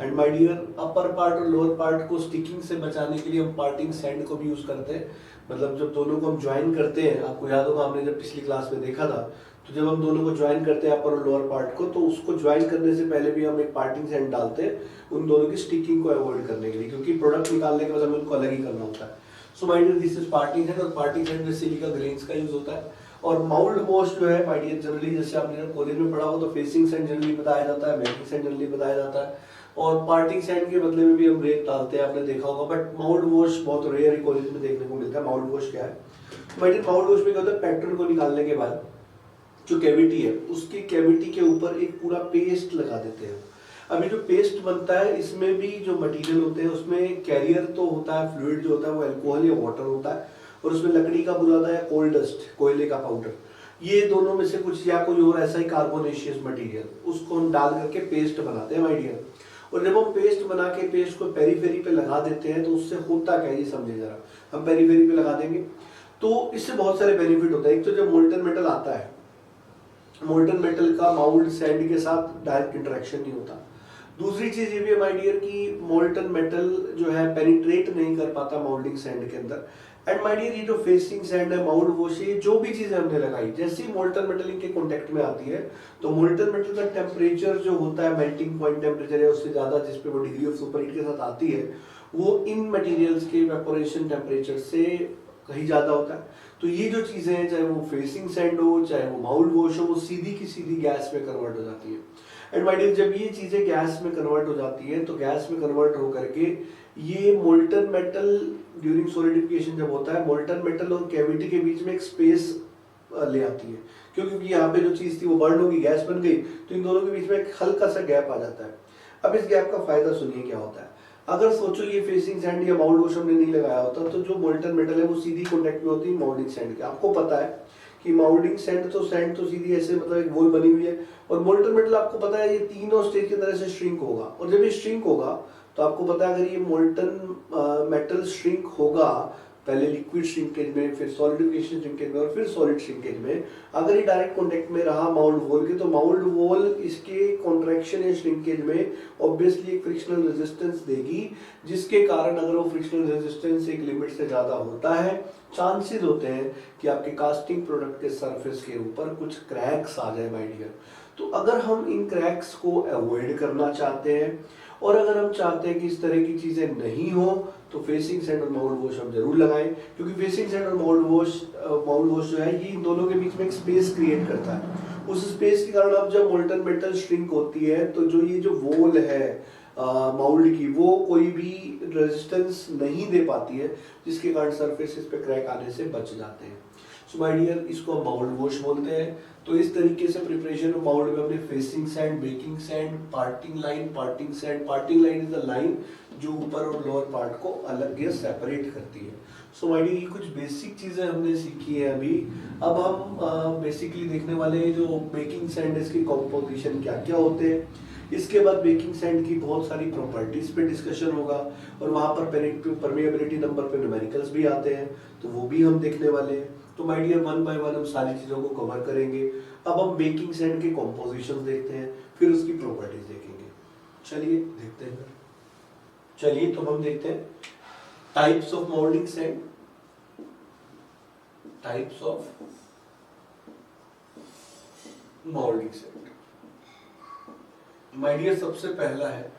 And my dear, upper part और lower part को sticking से बचाने के लिए हम पार्टिंग सैंड को भी यूज करते हैं। मतलब जब दोनों को हम ज्वाइन करते हैं, आपको याद होगा हमने जब पिछली क्लास में देखा था, तो जब हम दोनों को ज्वाइन करते हैं अपर और लोअर पार्ट को, तो उसको ज्वाइन करने से पहले भी हम एक पार्टिंग सैंड डालते हैं उन दोनों की स्टिकिंग को अवॉइड करने के लिए, क्योंकि प्रोडक्ट निकालने के बाद हमें उनको अलग ही करना होता है। So my dear, this is parting sand, और पार्टिंग सैंड में सिलिका ग्रेन्स का यूज होता है। और माउल्ड वॉश जो है माय डियर, जनरली जैसे आपने कॉलेज में पढ़ा हो तो फेसिंग सैंड जनरली बताया जाता है, बेकिंग सैंड जनरली बताया जाता है, और पार्टिंग सैंड के बदले में भी हम रेत डालते हैं, आपने देखा होगा। बट माउल्ड वॉश बहुत रेयर कॉलेज में देखने को मिलता है। माउल्ड वॉश क्या है? माय डियर, माउल्ड वॉश में क्या होता है, पैटर्न को निकालने के बाद जो कैविटी है उसकी कैविटी के ऊपर एक पूरा पेस्ट लगा देते हैं। अभी जो पेस्ट बनता है इसमें भी जो मटेरियल होते हैं उसमें कैरियर तो होता है, फ्लूइड जो होता है वो अल्कोहल या वाटर होता है, और उसमें लकड़ी का बुरादा या कोल डस्ट, कोयले का पाउडर, ये दोनों में से कुछ या कोई और ऐसा ही कार्बोनेशियस मटेरियल, उसको हम डाल करके पेस्ट बनाते हैं माय डियर। और जब हम पेस्ट बना के पेस्ट को पेरीफेरी पे लगा देते हैं तो उससे होता क्या है ये समझे जरा। हम पेरीफेरी पे लगा देंगे तो इससे बहुत सारे बेनिफिट होते हैं। एक तो जब मोल्टन मेटल आता है, मोल्टन मेटल का माउल्ड सैंड के साथ डायरेक्ट इंटरेक्शन नहीं होता। दूसरी चीज ये भी है माय डियर कि मोल्टन मेटल जो है पेनिट्रेट नहीं कर पाता माउल्डिंग सैंड के अंदर। एंड माय डियर, ये जो फेसिंग सैंड है, माउल्ड वॉश, ये जो भी चीजें हमने लगाई, जैसे ही मोल्टन मेटल इनके कांटेक्ट में आती है तो मोल्टन मेटल का टेम्परेचर जो होता है, मेल्टिंग पॉइंट टेम्परेचर है उससे ज्यादा, जिस पे वो डिग्री ऑफ सुपरहीट के साथ आती है, वो इन मटेरियल्स के इवेपोरेशन टेम्परेचर से कहीं ज्यादा होता है। तो ये जो चीज़ें हैं, चाहे वो फेसिंग सैंड हो, चाहे वो माउल्ड वॉश हो, वो सीधी की सीधी गैस में कन्वर्ट हो जाती है। एंड माय डियर, जब ये चीज़ें गैस में कन्वर्ट हो जाती है तो गैस में कन्वर्ट हो करके ये मोल्टन मेटल ड्यूरिंग सॉलिडिफिकेशन जब होता है, मोल्टन मेटल और कैविटी के बीच में एक स्पेस ले आती है, क्योंकि यहाँ पे जो चीज़ थी वो बर्न होगी, गैस बन गई, तो इन दोनों के बीच में एक हल्का सा गैप आ जाता है। अब इस गैप का फायदा सुनिए क्या होता है। अगर सोचो ये फेसिंग सैंड या माउल्ड वॉश हमने नहीं लगाया होता तो जो मोल्टन मेटल है वो सीधी कॉन्टेक्ट में होती है माउल्डिंग सैंड के। आपको पता है कि माउल्डिंग सैंड तो सीधी ऐसे मतलब एक वॉल बनी हुई है, और मोल्टन मेटल आपको पता है ये तीनों स्टेज की तरह से श्रिंक होगा, और जब ये श्रिंक होगा तो आपको पता है अगर ये मोल्टन मेटल श्रिंक होगा, पहले लिक्विड श्रिंकेज में, फिर सॉलिडिफिकेशन श्रिंकेज में और फिर सॉलिड श्रिंकेज में, अगर ये डायरेक्ट कांटेक्ट में रहा माउल्ड वॉल के, तो माउल्ड वॉल इसके कॉन्ट्रैक्शन या श्रिंकेज में ऑब्वियसली एक फ्रिक्शनल रेजिस्टेंस देगी, जिसके कारण अगर वो फ्रिक्शनल रेजिस्टेंस एक लिमिट से ज्यादा होता है, चांसेस होते हैं कि आपके कास्टिंग प्रोडक्ट के सरफेस के ऊपर कुछ क्रैक्स आ जाए माय डियर। तो अगर हम इन क्रैक्स को अवॉइड करना चाहते हैं और अगर हम चाहते हैं कि इस तरह की चीजें नहीं हो, तो फेसिंग सैंड और माउल्ड वॉश हम जरूर लगाएं, क्योंकि फेसिंग सैंड और माउल्ड वॉश जो है ये इन दोनों के बीच में एक स्पेस क्रिएट करता है। उस स्पेस के कारण अब जब मोल्टन मेटल श्रिंक होती है तो जो ये जो वॉल है माउल्ड की, वो कोई भी रेजिस्टेंस नहीं दे पाती है, जिसके कारण सरफेसेस पे क्रैक आने से बच जाते हैं। सो माय डियर, इसको हम माउल्ड वॉश बोलते हैं। तो इस तरीके से प्रिपरेशन ऑफ माउल्ड में हमने facing sand, baking sand, parting line, parting sand, parting line is the line जो ऊपर और लोअर पार्ट को अलग या सेपरेट करती है। सो माय डियर, ये कुछ बेसिक चीजें हमने सीखी है अभी। अब हम बेसिकली देखने वाले हैं जो बेकिंग सैंड, इसकी कॉम्पोजिशन क्या क्या होते हैं। इसके बाद बेकिंग सैंड की बहुत सारी प्रॉपर्टीज पे डिस्कशन होगा, और वहां पर परमेबिलिटी नंबर पे न्यूमेरिकल्स भी आते हैं, तो वो भी हम देखने वाले हैं। तो my dear, one by one हम सारी चीजों को कवर करेंगे। अब हम बेकिंग सैंड के कॉम्पोजिशन देखते हैं, फिर उसकी प्रॉपर्टीज देखेंगे। चलिए देखते हैं। चलिए तो हम देखते हैं types of moulding sand. Types of moulding sand. My dear, सबसे पहला है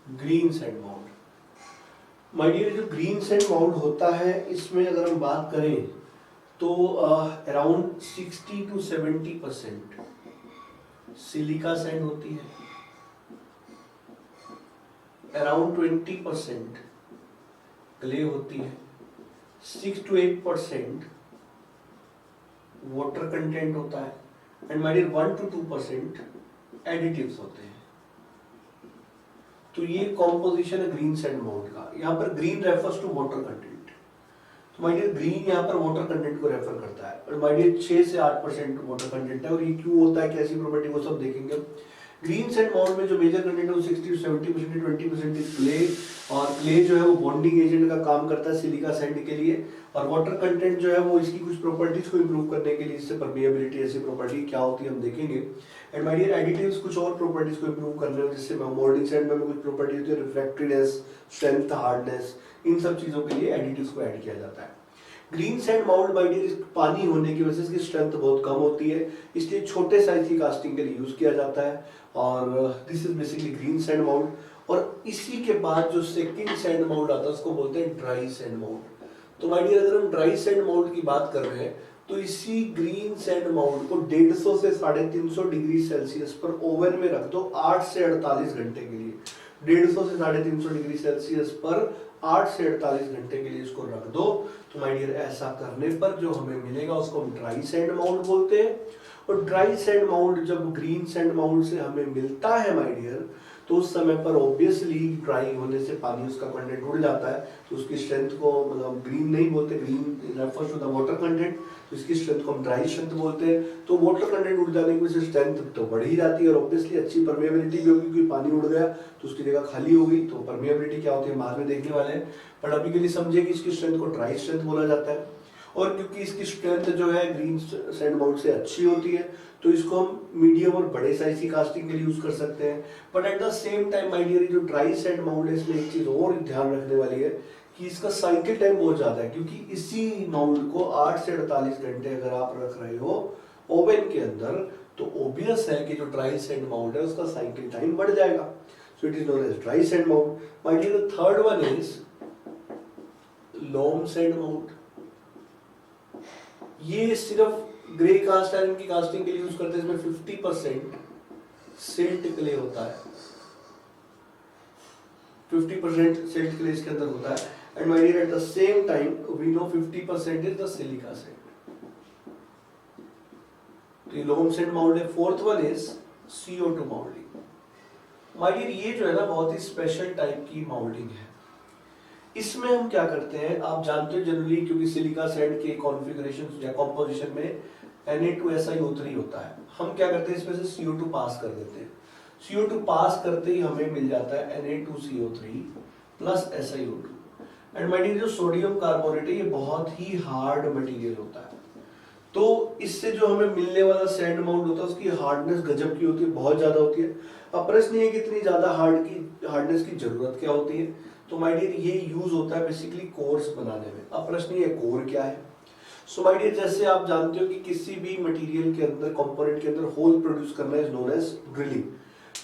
green sand mould. My dear, जो ग्रीन सैंड माउल्ड होता है, इसमें अगर हम बात करें तो अराउंड 60 to 70% सिलिका सैंड होती है, अराउंड 20% क्ले होती है, 6 to 8% वाटर कंटेंट होता है, and my dear 1 to 2% additives होते हैं। तो ये कॉम्पोजिशन है ग्रीन सैंड माउल्ड का। यहाँ पर green refers to water content, तो माय डियर ग्रीन यहाँ पर वाटर कंटेंट को रेफर करता है, और माय डियर 6 से 8% वाटर कंटेंट है। और ये क्यों होता है, कैसी प्रॉपर्टी, वो सब देखेंगे। ग्रीन सैंड माउल्ड में जो मेजर कंटेंट है वो 60 to 70% 20% इज क्ले, और क्ले जो है वो बॉन्डिंग एजेंट का काम करता है सिलिका सैंड के लिए, और वाटर कंटेंट जो है वो इसकी कुछ प्रॉपर्टीज को इंप्रूव करने के लिए, इससे परमिएबिलिटी ऐसी प्रॉपर्टी क्या होती है हम देखेंगे। एंड माय डियर, एडिटिव्स कुछ और प्रॉपर्टीज को इंप्रूव कर रहे हो, जिससे मोल्डिंग सैंड में कुछ प्रॉपर्टी होती है, रिफ्रैक्टिवनेस, स्ट्रेंथ, हार्डनेस, इन सब चीजों के लिए एडिटिव्स को ऐड किया जाता है। Green sand mould by dear पानी होने की वजह से इसकी स्ट्रेंथ बहुत कम होती है, इसलिए छोटे साइज की कास्टिंग के लिए यूज किया जाता है, और this is basically green sand mould. और इसी के बाद जो सेकंड सैंड माउल्ड आता है उसको बोलते हैं ड्राई सैंड माउल्ड। तो माय डियर, अगर हम ड्राई सैंड माउल्ड की बात कर रहे हैं तो इसी ग्रीन सैंड माउल्ड को 150 से 350 डिग्री सेल्सियस पर ओवन में रख दो 8 से 48 घंटे के लिए। 150 से 350 डिग्री सेल्सियस पर 8 से 48 घंटे के लिए इसको रख दो। तो माय डियर, ऐसा करने पर जो हमें मिलेगा उसको हम ड्राई सैंड माउल्ड बोलते हैं। और ड्राई सैंड माउल्ड जब ग्रीन सैंड माउल्ड से हमें मिलता है माय डियर, तो उस समय पर ऑब्वियसली ड्राई होने से पानी उसका कंटेंट उड़ जाता है, तो उसकी स्ट्रेंथ को मतलब ग्रीन नहीं बोलते, green refers to the water content, तो इसकी स्ट्रेंथ को हम ड्राई स्ट्रेंथ बोलते हैं। तो वाटर कंटेंट उड़ जाने की वजह से स्ट्रेंथ तो बढ़ ही जाती है, और ऑब्वियसली अच्छी परमेबिलिटी भी होगी, क्योंकि पानी उड़ गया तो उसकी जगह खाली होगी। तो परमेबिलिटी क्या होती है बाद में देखने वाले हैं, बट अभी के लिए समझे कि इसकी स्ट्रेंथ को ड्राई स्ट्रेंथ बोला जाता है। और क्योंकि इसकी स्ट्रेंथ जो है ग्रीन सैंड माउल्ड से अच्छी होती है, तो इसको हम मीडियम और बड़े साइज की कास्टिंग के लिए यूज कर सकते हैं। But at the same time my dear, जो ड्राई सैंड माउल्ड है इसमें एक चीज और ध्यान रखने वाली है कि इसका साइकिल टाइम बहुत ज्यादा है, क्योंकि इसी माउल्ड को 8 से 48 घंटे अगर आप रख रहे हो ओवन के अंदर, तो ऑब्वियस है कि जो ड्राई सैंड माउल्ड है उसका साइकिल टाइम बढ़ जाएगा। so it is known as dry sand mold. My dear, the third one is loam sand mold. ये सिर्फ ग्रे कास्ट आयरन की कास्टिंग के लिए यूज करते हैं, इसमें 50% सिल्ट क्ले होता है, 50% सिल्ट क्ले इसके अंदर होता है, and my dear at the same time we know 50% is the silica sand. तो ये लोम सैंड माउल्ड है। Fourth one is CO2 moulding. My dear ये जो है ना बहुत ही स्पेशल टाइप की माउल्डिंग है। इसमें हम क्या करते हैं, आप जानते हो जनरली क्योंकि सिलिका सैंड के कॉन्फ़िगरेशन या कॉम्पोजिशन में Na2SiO3 होता है, हम क्या करते हैं इसमें से CO2 पास कर देते हैं। CO2 पास करते ही हमें मिल जाता है Na2CO3 plus SiO2। And my dear जो सोडियम कार्बोनेट है ये बहुत ही हार्ड मटेरियल होता है, तो इससे जो हमें मिलने वाला सैंड माउंट होता है उसकी हार्डनेस गजब की होती है, बहुत ज्यादा होती है। अब प्रश्न ये कि इतनी ज्यादा हार्डनेस की जरूरत क्या होती है, तो माय डियर ये यूज होता है बेसिकली कोर्स बनाने में। अब प्रश्न ये कोर क्या है। सो माय डियर जैसे आप जानते हो कि किसी भी मटेरियल के अंदर कंपोनेंट के अंदर होल प्रोड्यूस करना इज नोन एज ड्रिलिंग।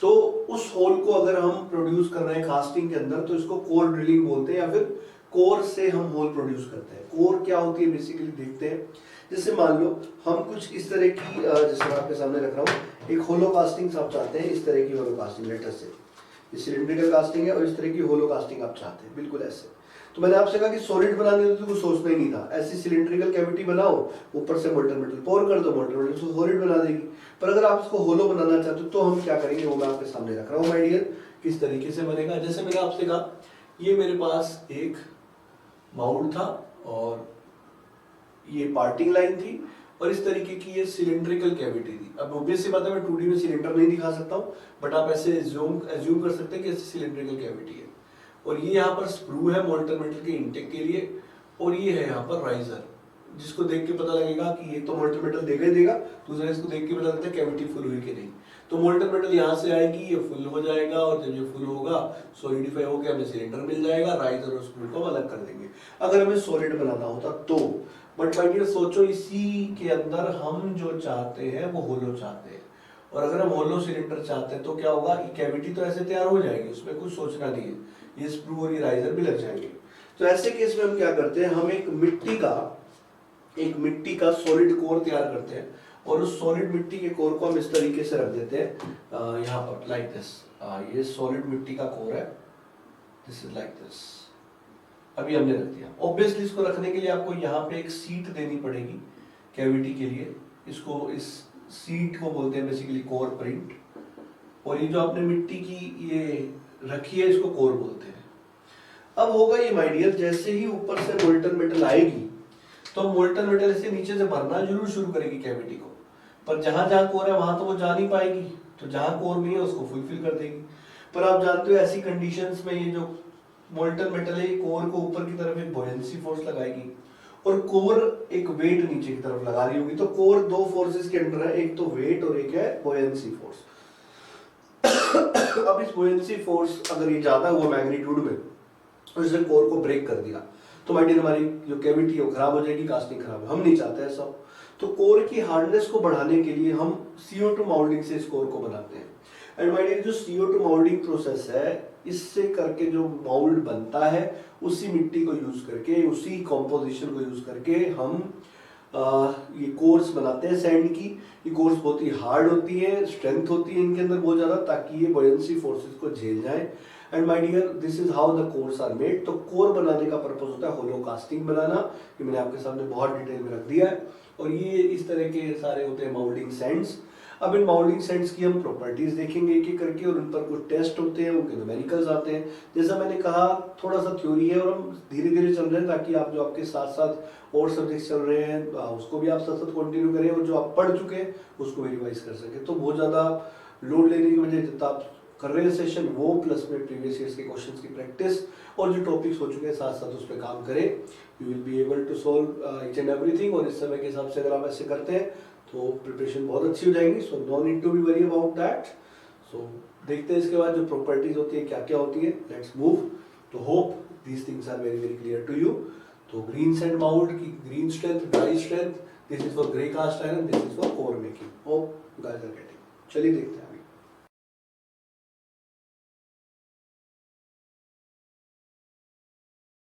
तो उस होल को अगर हम प्रोड्यूस कर रहे हैं कास्टिंग के अंदर तो इसको कोर ड्रिलिंग बोलते हैं, या फिर कोर से हम होल प्रोड्यूस करते हैं। कोर क्या होती है बेसिकली देखते हैं। जैसे मान लो हम कुछ इस तरह की, जैसे मैं आपके सामने रख रहा हूँ, एक होलो कास्टिंग आप चाहते हैं, इस तरह की होलो कास्टिंग लेटर से, ये सिलिंड्रिकल कास्टिंग है और इस तरह की होलो कास्टिंग आप चाहते हैं, बिल्कुल ऐसे। तो मैंने आपसे कहा कि सॉलिड बनाने में तो कुछ सोचना ही नहीं था, ऐसी सिलिंड्रिकल कैविटी बनाओ, ऊपर से मोल्टन मेटल पोर कर दो, मोल्टन मेटल उसको सॉलिड बना देगी। पर अगर आप इसको होलो बनाना चाहते हो तो हम क्या करेंगे, वो मैं आपके सामने रख रहा हूँ माय डियर, किस तरीके से बनेगा। जैसे मैंने आपसे कहा ये मेरे पास एक माउल्ड था और ये पार्टिंग लाइन थी और इस तरीके की ये सिलिंड्रिकल कैविटी थी। अब ऑब्वियस सी बात है मैं 2D में सिलेंडर नहीं दिखा सकता हूँ, बट आप ऐसे एज्यूम कर सकते हैं कि ऐसे सिलिंड्रिकल कैविटी है और ये यहाँ पर स्प्रू है मोल्टन मेटल के इंटेक के लिए, और ये है यहाँ पर राइजर, जिसको देख के पता लगेगा कि ये तो मोल्टन मेटल देगा ही देगा, दूसरा इसको देख के पता लगता है कैविटी फुल हुई कि नहीं। तो मोल्टन मेटल यहाँ से आएगी, ये फुल हो जाएगा और जब ये फुल होगा सॉलिडिफाई होकर हमें सिलेंडर मिल जाएगा, राइजर और स्प्रू को अलग कर देंगे अगर हमें सॉलिड बनाना होता तो। बट माय डियर सोचो इसी के अंदर हम जो चाहते हैं वो होलो चाहते हैं, और अगर हम होलो सिलेंडर चाहते हैं तो क्या होगा, ये कैविटी तो ऐसे तैयार हो जाएगी, उसमें कुछ सोचना नहीं है, ये स्प्रू और ये राइजर भी लग जाएंगे। तो ऐसे केस में हम क्या करते हैं, हम एक मिट्टी का सॉलिड कोर तैयार करते हैं और उस सॉलिड मिट्टी के कोर को हम इस तरीके से रख देते हैं यहाँ पर लाइक दिस। ये सॉलिड मिट्टी का कोर है, दिस इज लाइक दिस। अभी हमने रख दिया। ऑब्वियसली इसको रखने के लिए आपको यहाँ पे एक सीट देनी पड़ेगी कैविटी के लिए, इसको इस सीट को बोलते हैं बेसिकली कोर प्रिंट, और ये जो आपने मिट्टी की ये रखी है इसको कोर बोलते हैं। अब होगा ये माय डियर, जैसे ही ऊपर से मोल्टन मेटल आएगी तो मोल्टन मेटल से नीचे से भरना जरूर शुरू करेगी कैविटी को, पर जहां जहां कोर है वहां तो वो जा नहीं पाएगी, तो जहां कोर नहीं है उसको फुलफिल कर देगी। पर आप जानते हो ऐसी कंडीशंस में ये जो मोल्टन मेटल है कोर को ऊपर की तरफ एक बॉयंसी फोर्स लगाएगी और कोर एक वेट नीचे की तरफ लगा रही होगी। तो कोर दो फोर्सेस के अंडर है, एक तो वेट और एक है बॉयंसी फोर्स। अब इस बॉयंसी फोर्स अगर ये ज्यादा हुआ मैग्नीट्यूड में और इसने कोर को ब्रेक कर दिया तो माय डियर हमारी जो कैविटी है वो खराब हो जाएगी, कास्टिंग खराब, हम नहीं चाहते ऐसा। तो कोर की हार्डनेस को बढ़ाने के लिए हम CO2 माउल्डिंग से इस कोर को बनाते हैं। एंड माय डियर जो CO2 माउल्डिंग प्रोसेस है, इससे करके जो माउल्ड बनता है उसी मिट्टी को यूज करके, उसी कॉम्पोजिशन को यूज करके हम ये कोर्स बनाते हैं सैंड की। ये कोर्स बहुत ही हार्ड होती है, स्ट्रेंथ होती है इनके अंदर बहुत ज्यादा, ताकि ये बॉयंसी फोर्सेस को झेल जाए। And my dear this is how the cores are made. तो कोर बनाने का पर्पस होता है होलो कास्टिंग बनाना, ये मैंने आपके सामने बहुत डिटेल में रख दिया है। और ये इस तरह के सारे होते हैं माउल्डिंग सैंड्स। अब इन माउल्डिंग सैंड्स की हम प्रॉपर्टीज देखेंगे एक एक करके, और उन पर कुछ टेस्ट होते हैं, उनके न्यूमेरिकल्स आते हैं। जैसा मैंने कहा थोड़ा सा थ्योरी है और हम धीरे धीरे चल रहे हैं, ताकि आप जो आपके साथ साथ और सब्जेक्ट्स चल रहे हैं उसको भी आप साथ साथ कंटिन्यू करें, और जो आप पढ़ चुके हैं उसको भी रिवाइज कर सकें। तो बहुत ज़्यादा लोड लेने की वजह जितना आप कर रहे हैं सेशन वो, प्लस में प्रीवियस ईयर्स के क्वेश्चंस की प्रैक्टिस, और जो टॉपिक्स हो चुके हैं साथ साथ उस पर काम करें, you will be able to solve each and everything. और इस समय के हिसाब से अगर आप ऐसे करते हैं तो प्रिपरेशन बहुत अच्छी हो जाएगी। So no need to be worry about that. So देखते हैं इसके बाद जो प्रॉपर्टीज होती है क्या क्या होती है। Let's move. तो hope these things are very very clear to you. तो ग्रीन सैंड माउल्ड की green strength, dry strength, this is for grey cast iron, this is for core making. Hope you guys are getting. चलिए देखते हैं।